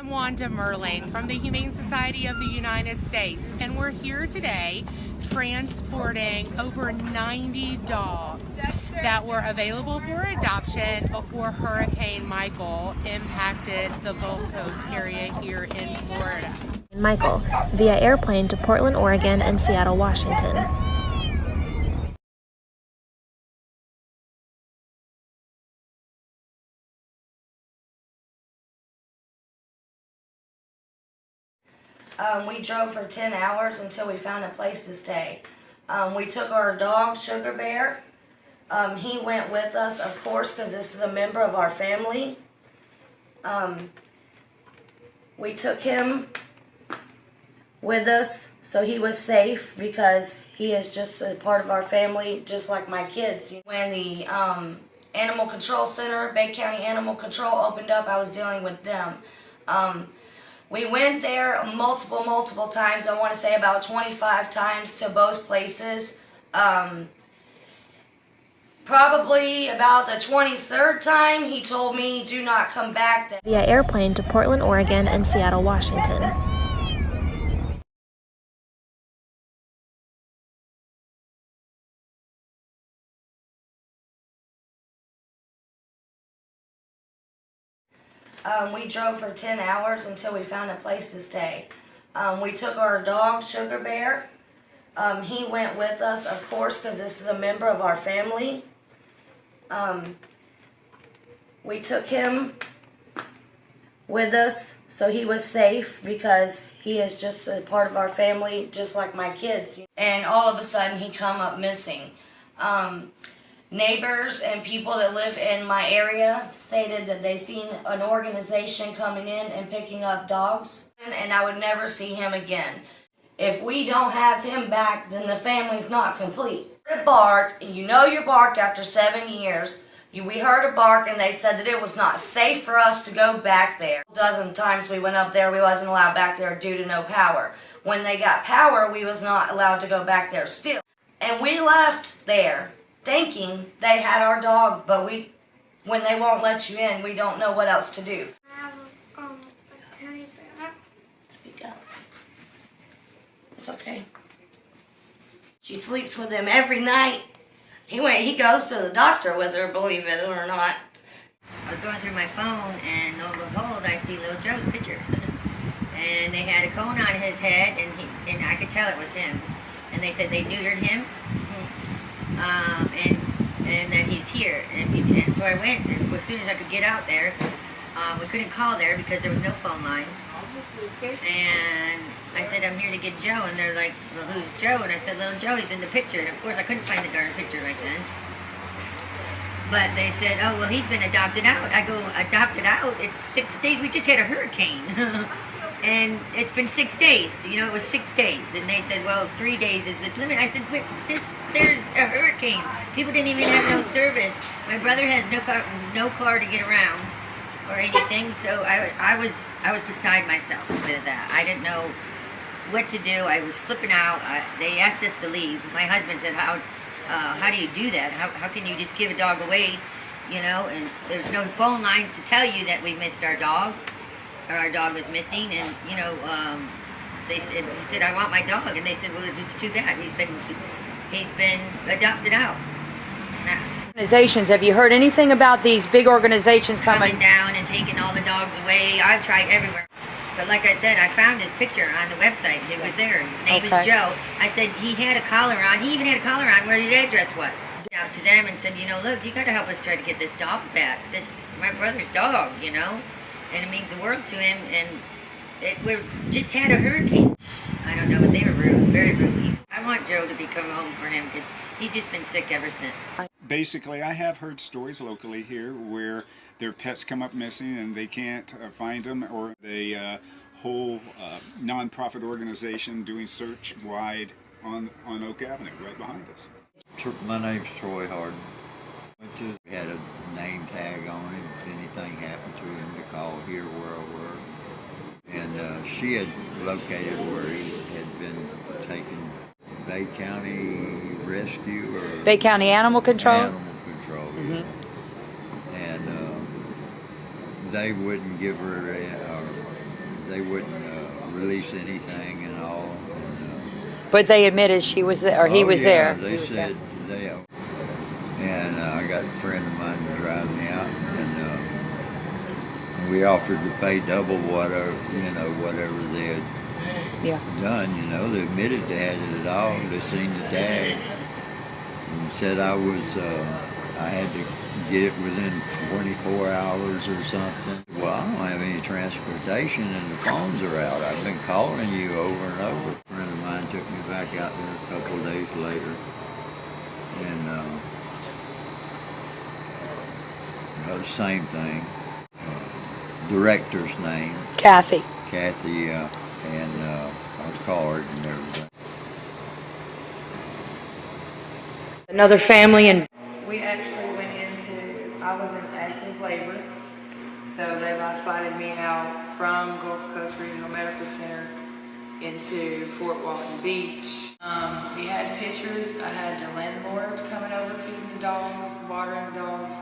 I'm Wanda Merling from the Humane Society of the United States, and we're here today transporting over 90 dogs that were available for adoption before Hurricane Michael impacted the Gulf Coast area here in Florida. Michael via airplane to Portland, Oregon and Seattle, Washington. We drove for 10 hours until we found a place to stay. We took our dog, Sugar Bear. He went with us, of course, because this is a member of our family. We took him with us so he was safe because he is just a part of our family, just like my kids. When the Animal Control Center, Bay County Animal Control opened up, I was dealing with them. We went there multiple times. I want to say about 25 times to both places. Probably about the 23rd time, he told me, do not come back. Via airplane to Portland, Oregon and Seattle, Washington. We drove for 10 hours until we found a place to stay. We took our dog, Sugar Bear. He went with us, of course, because this is a member of our family. We took him with us so he was safe because he is just a part of our family, just like my kids. And all of a sudden, he come up missing. Neighbors and people that live in my area stated that they seen an organization coming in and picking up dogs, and I would never see him again. If we don't have him back, then the family's not complete. It barked, and you know you barked after 7 years. We heard a bark, and they said that it was not safe for us to go back there. A dozen times we went up there, we wasn't allowed back there due to no power. When they got power, we was not allowed to go back there still. And we left there thinking they had our dog, but when they won't let you in, we don't know what else to do. I have a teddy bear. Speak up. It's okay. She sleeps with him every night. He goes to the doctor with her, believe it or not. I was going through my phone, and lo and behold, I see little Joe's picture. And they had a cone on his head, and I could tell it was him. And they said they neutered him. And that he's here, and so I went, and as soon as I could get out there, we couldn't call there because there was no phone lines, and I said, I'm here to get Joe, and they're like, well, who's Joe? And I said, little Joe, he's in the picture, and of course I couldn't find the darn picture right then, but they said, oh, well, he's been adopted out. I go, adopted out? It's 6 days, we just had a hurricane. And it's been 6 days, it was 6 days. And they said, well, 3 days is the limit. I said, wait, there's a hurricane. People didn't even have no service. My brother has no car to get around or anything. So I was beside myself with that. I didn't know what to do. I was flipping out. They asked us to leave. My husband said, how do you do that? How can you just give a dog away, And there's no phone lines to tell you that we missed our dog. Or our dog was missing, and he said, I want my dog, and they said, well, it's too bad. He's been adopted out. Organizations, have you heard anything about these big organizations coming down and taking all the dogs away? I've tried everywhere, but like I said, I found his picture on the website. It was there. His name is Joe. I said he had a collar on. He even had a collar on where his address was. Out to them and said, look, you got to help us try to get this dog back. This my brother's dog, And it means the world to him, and we just had a hurricane. I don't know, but they were rude, very rude people. I want Joe to become home for him because he's just been sick ever since. Basically, I have heard stories locally here where their pets come up missing and they can't find them, or a whole non-profit organization doing search wide on Oak Avenue, right behind us. My name's Troy Harden. We had a name tag on him if anything happened to him to call here where I work. And she had located where he had been taken, Bay County Rescue or Bay County Animal Control? Animal Control, yeah. And they wouldn't give her they wouldn't release anything and all. But they admitted she was there, or he Oh, was yeah, there. They said they. And I got a friend of mine to drive me out, and we offered to pay double whatever they had Yeah. done. They admitted they had it all. They seen the tag and said I had to get it within 24 hours or something. Well, I don't have any transportation, and the phones are out. I've been calling you over and over. A friend of mine took me back out there a couple of days later, and same thing. Director's name, Kathy. Kathy, and our card and everything. Another family in. We actually went I was in active labor, so they life-flighted me out from Gulf Coast Regional Medical Center into Fort Walton Beach. We had pictures. I had the landlord coming over feeding the dogs, watering the dogs.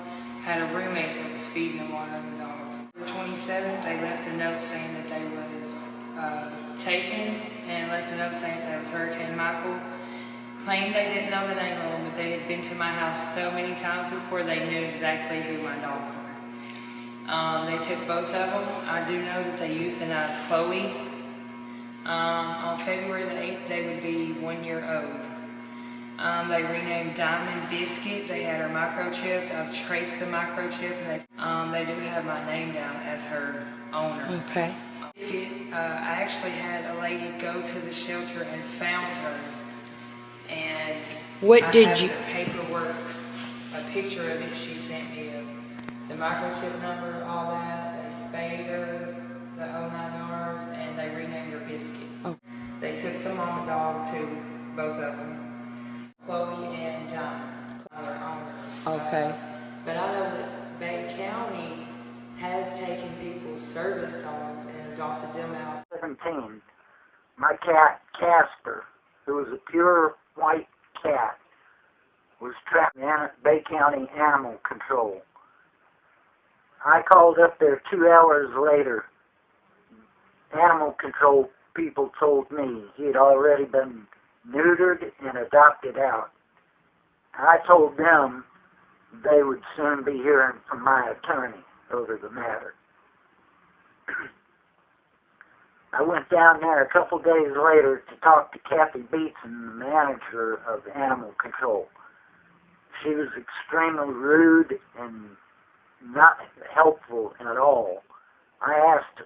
Had a roommate that was feeding and watering the dogs. The 27th, they left a note saying that they was taken, and left a note saying that was Hurricane Michael. Claimed they didn't know the name of them, but they had been to my house so many times before they knew exactly who my dogs were. They took both of them. I do know that they euthanized Chloe. On February the 8th, they would be 1 year old. They renamed Diamond Biscuit. They had her microchipped. I've traced the microchip, and they do have my name down as her owner. Okay. Biscuit, I actually had a lady go to the shelter and found her. And What I did have you? the paperwork, a picture of it she sent me of the microchip number, all that. They spayed her, the whole 9 yards, and they renamed her Biscuit. Oh. They took the mama dog to both of them, Chloe and Diamond, their owners. Okay. But I know that Bay County has taken people's service dogs and adopted them out. 17, my cat Casper, who was a pure white cat, was trapped in Bay County Animal Control. I called up there 2 hours later. Animal Control people told me he had already been neutered and adopted out. I told them they would soon be hearing from my attorney over the matter. I went down there a couple days later to talk to Kathy Beatson, the manager of Animal Control. She was extremely rude and not helpful at all. I asked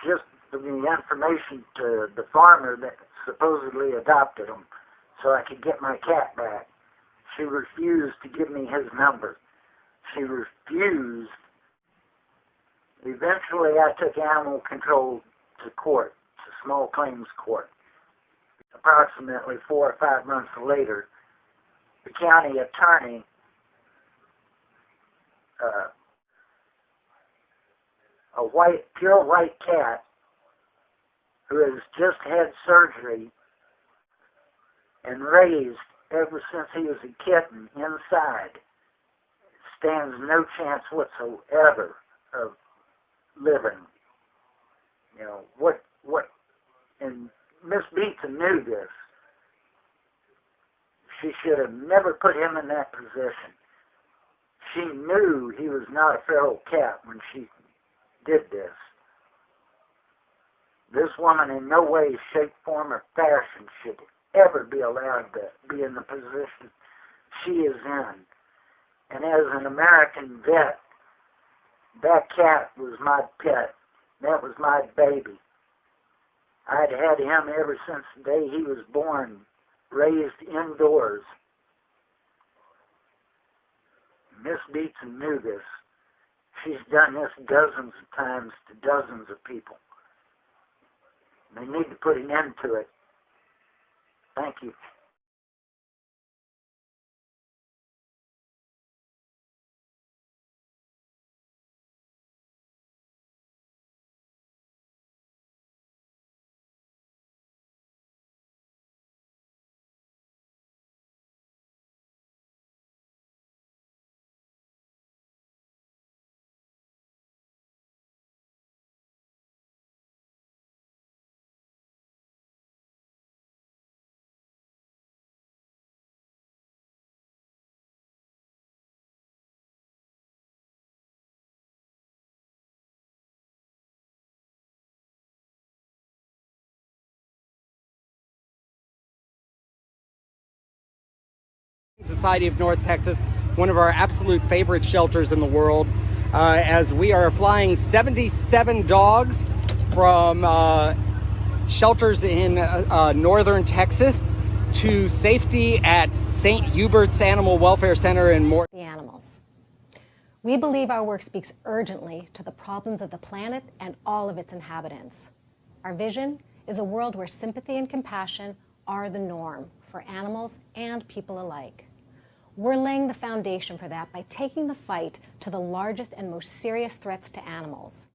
just the information to the farmer that supposedly adopted him so I could get my cat back. She refused to give me his number. She refused. Eventually I took Animal Control to court, to small claims court. Approximately 4 or 5 months later, the county attorney a pure white cat who has just had surgery and raised ever since he was a kitten inside, stands no chance whatsoever of living. And Miss Beatson knew this. She should have never put him in that position. She knew he was not a feral cat when she did this. This woman in no way, shape, form, or fashion should ever be allowed to be in the position she is in. And as an American vet, that cat was my pet. That was my baby. I'd had him ever since the day he was born, raised indoors. Miss Beatson knew this. She's done this dozens of times to dozens of people. They need to put an end to it. Thank you. Society of North Texas, one of our absolute favorite shelters in the world, as we are flying 77 dogs from shelters in northern Texas to safety at St. Hubert's Animal Welfare Center in Morton. The animals. We believe our work speaks urgently to the problems of the planet and all of its inhabitants. Our vision is a world where sympathy and compassion are the norm for animals and people alike. We're laying the foundation for that by taking the fight to the largest and most serious threats to animals.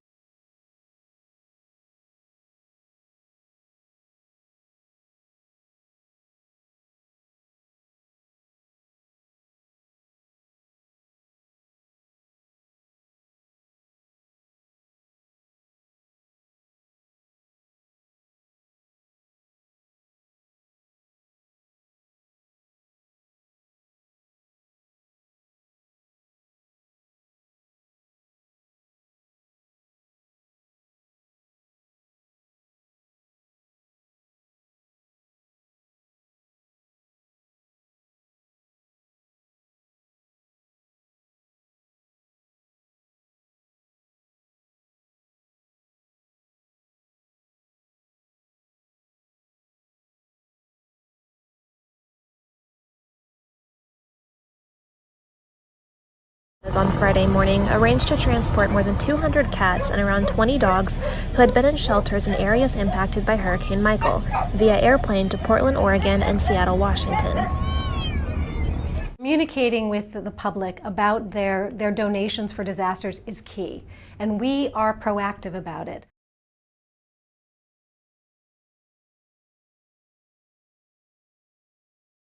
On Friday morning, arranged to transport more than 200 cats and around 20 dogs who had been in shelters in areas impacted by Hurricane Michael via airplane to Portland, Oregon and Seattle, Washington. Communicating with the public about their donations for disasters is key, and we are proactive about it.